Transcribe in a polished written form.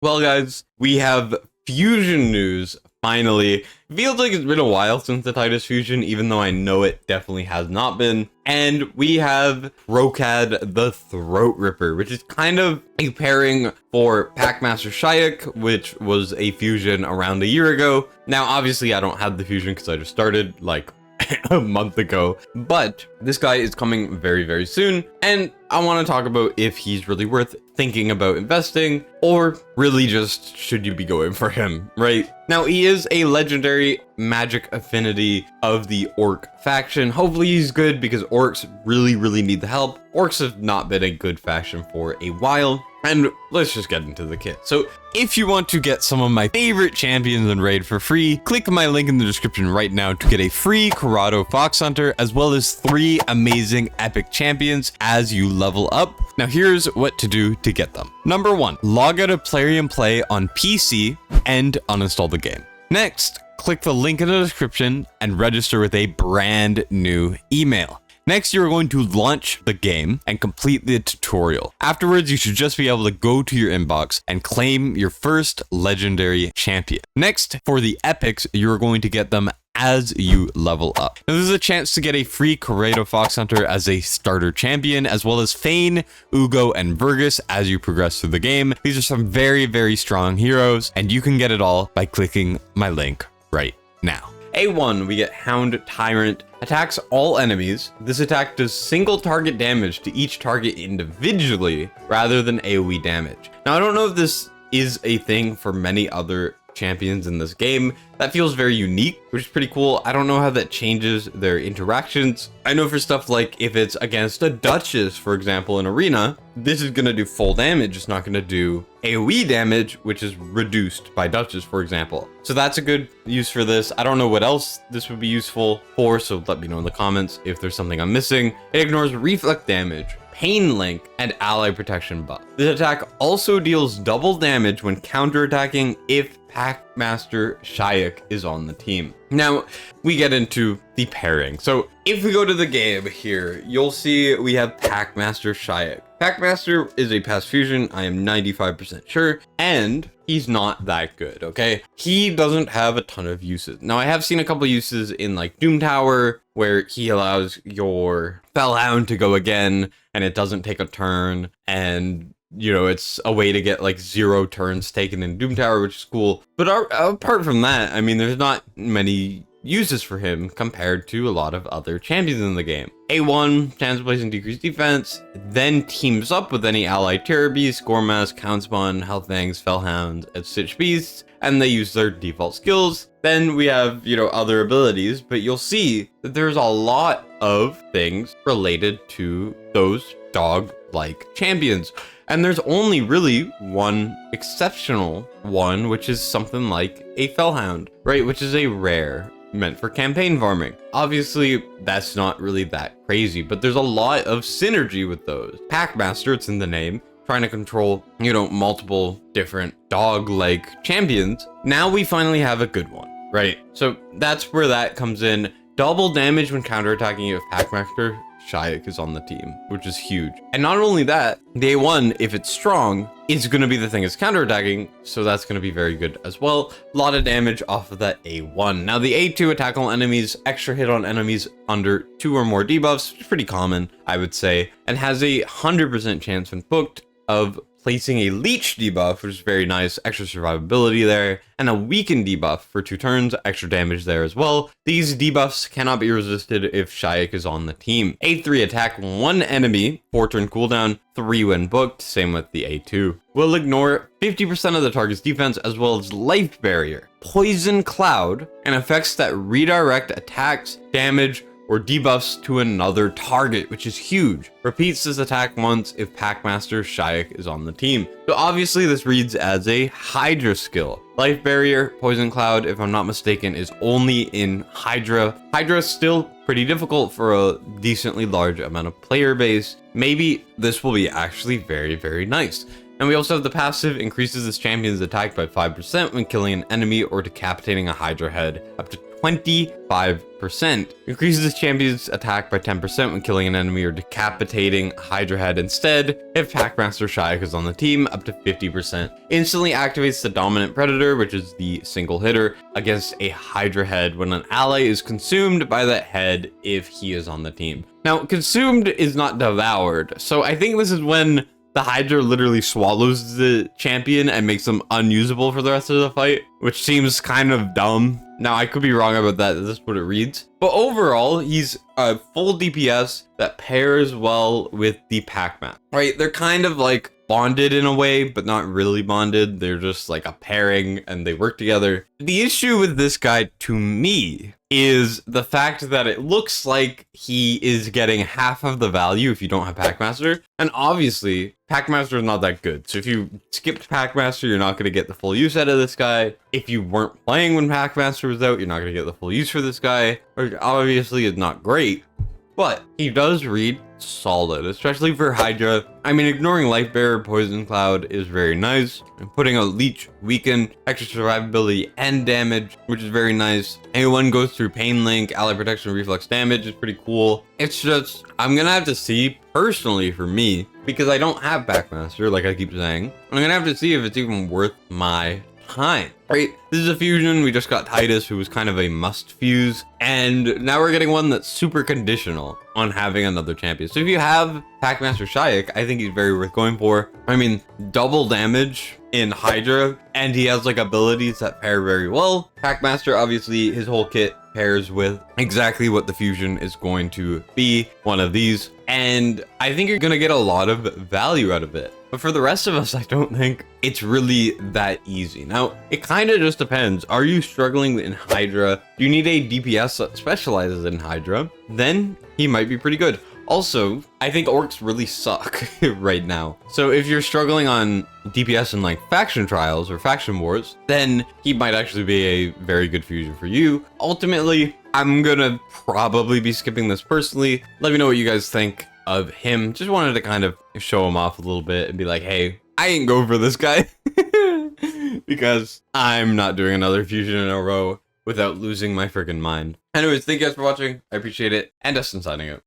Well, guys, we have fusion news, finally. Feels like it's been a while since the Titus fusion, even though I know it definitely has not been. And we have Kro'khad the Throatripper, which is kind of a pairing for Packmaster Shayak, which was a fusion around a year ago. Now, obviously, I don't have the fusion because I just started, like, a month ago, but this guy is coming very, very soon, and I want to talk about if he's really worth thinking about investing, or really just should you be going for him, right? Now, he is a legendary magic affinity of the orc faction. Hopefully he's good because orcs really need the help. Orcs have not been a good faction for a while. And let's just get into the kit. So if you want to get some of my favorite champions in Raid for free, click my link in the description right now to get a free Karato Fox Hunter, as well as 3 amazing epic champions as you level up. Now here's what to do to get them. Number 1, log out of Plarium Play on PC and uninstall the game. Next, click the link in the description and register with a brand new email. Next, you're going to launch the game and complete the tutorial. Afterwards, you should just be able to go to your inbox and claim your first legendary champion. Next, for the epics, you're going to get them as you level up. Now, there's a chance to get a free Karato Fox Hunter as a starter champion, as well as Fayne, Uugo, and Vergis as you progress through the game. These are some very strong heroes, and you can get it all by clicking my link right now. A1, we get Hound Tyrant. Attacks all enemies. This attack does single target damage to each target individually rather than AoE damage. Now, I don't know if this is a thing for many other champions in this game. That feels very unique, which is pretty cool. I don't know how that changes their interactions. I know for stuff like if it's against a Duchess, for example, in Arena, this is going to do full damage. It's not going to do AoE damage, which is reduced by Duchess, for example. So that's a good use for this. I don't know what else this would be useful for, so let me know in the comments if there's something I'm missing. It ignores reflect damage, Pain Link, and ally protection buff. This attack also deals double damage when counterattacking if Packmaster Shayak is on the team. Now, we get into the pairing. So if we go to the game here, you'll see we have Packmaster Shayak. Packmaster is a past fusion, I am 95% sure, and he's not that good, okay? He doesn't have a ton of uses. Now, I have seen a couple uses in like Doom Tower, where he allows your Fellhound to go again, and it doesn't take a turn, and you know, it's a way to get like 0 turns taken in Doom Tower, which is cool. But apart from that, I mean, there's not many uses for him compared to a lot of other champions in the game. A1, chance of placing decreased defense, then teams up with any allied Terror Beast, Goremask, Houndspawn, Hellfangs, Fellhounds, and Stitch Beasts, and they use their default skills. Then we have, you know, other abilities, but you'll see that there's a lot of things related to those dog-like champions. And there's only really one exceptional one, which is something like a Fellhound, right? Which is a rare meant for campaign farming. Obviously, that's not really that crazy, but there's a lot of synergy with those. Packmaster, it's in the name, trying to control, you know, multiple different dog-like champions. Now we finally have a good one, right? So that's where that comes in. Double damage when counterattacking if Packmaster Shayak is on the team, which is huge. And not only that, the A1, if it's strong, is going to be the thing it's counterattacking, so that's going to be very good as well. A lot of damage off of that A1. Now the A2, attack all enemies, extra hit on enemies under 2 or more debuffs, which is pretty common, I would say, and has a 100% chance when booked of placing a leech debuff, which is very nice, extra survivability there, and a weaken debuff for 2 turns, extra damage there as well. These debuffs cannot be resisted if Shayak is on the team. A3, attack 1 enemy, 4 turn cooldown, 3 when booked, same with the A2. Will ignore 50% of the target's defense as well as life barrier, poison cloud, and effects that redirect attacks, damage, or debuffs to another target, which is huge. Repeats this attack once if Packmaster Shayak is on the team. So obviously this reads as a Hydra skill. Life Barrier, Poison Cloud, if I'm not mistaken, is only in Hydra. Hydra is still pretty difficult for a decently large amount of player base. Maybe this will be actually very nice. And we also have the passive, increases this champion's attack by 5% when killing an enemy or decapitating a Hydra head, up to 25%. Increases the champion's attack by 10% when killing an enemy or decapitating Hydra head instead. If Packmaster Shayak is on the team, up to 50%. Instantly activates the dominant predator, which is the single hitter, against a Hydra head when an ally is consumed by that head if he is on the team. Now, consumed is not devoured, so I think this is when the Hydra literally swallows the champion and makes them unusable for the rest of the fight, which seems kind of dumb. Now, I could be wrong about that. This is what it reads. But overall, he's a full DPS that pairs well with the Pac-Man. Right? They're kind of like bonded in a way, but not really bonded. They're just like a pairing and they work together. The issue with this guy, to me, is the fact that it looks like he is getting half of the value if you don't have Packmaster. And obviously, Packmaster is not that good. So if you skipped Packmaster, you're not going to get the full use out of this guy. If you weren't playing when Packmaster was out, you're not going to get the full use for this guy. Or obviously, it's not great. But he does read solid, especially for Hydra. I mean, ignoring Life Bearer, Poison Cloud is very nice. And putting a Leech, Weaken, extra survivability, and damage, which is very nice. Anyone goes through Pain Link, Ally Protection, Reflex Damage is pretty cool. It's just, I'm gonna have to see, personally for me, because I don't have Packmaster, like I keep saying, I'm gonna have to see if it's even worth my time. Right, this is a fusion. We just got Titus, who was kind of a must fuse, and now we're getting one that's super conditional on having another champion. So if you have Packmaster Shayak, I think he's very worth going for. I mean, double damage in Hydra, and he has like abilities that pair very well. Packmaster, obviously, his whole kit pairs with exactly what the fusion is going to be, one of these, and I think you're gonna get a lot of value out of it. But for the rest of us, I don't think it's really that easy. Now, it kind of just depends. Are you struggling in Hydra? Do you need a DPS that specializes in Hydra? Then he might be pretty good. Also, I think orcs really suck right now. So if you're struggling on DPS in like faction trials or faction wars, then he might actually be a very good fusion for you. Ultimately, I'm gonna probably be skipping this personally. Let me know what you guys think of him. Just wanted to kind of show him off a little bit and be like, hey, I ain't go for this guy because I'm not doing another fusion in a row without losing my freaking mind. Anyways, thank you guys for watching. I appreciate it. And Dustin signing out.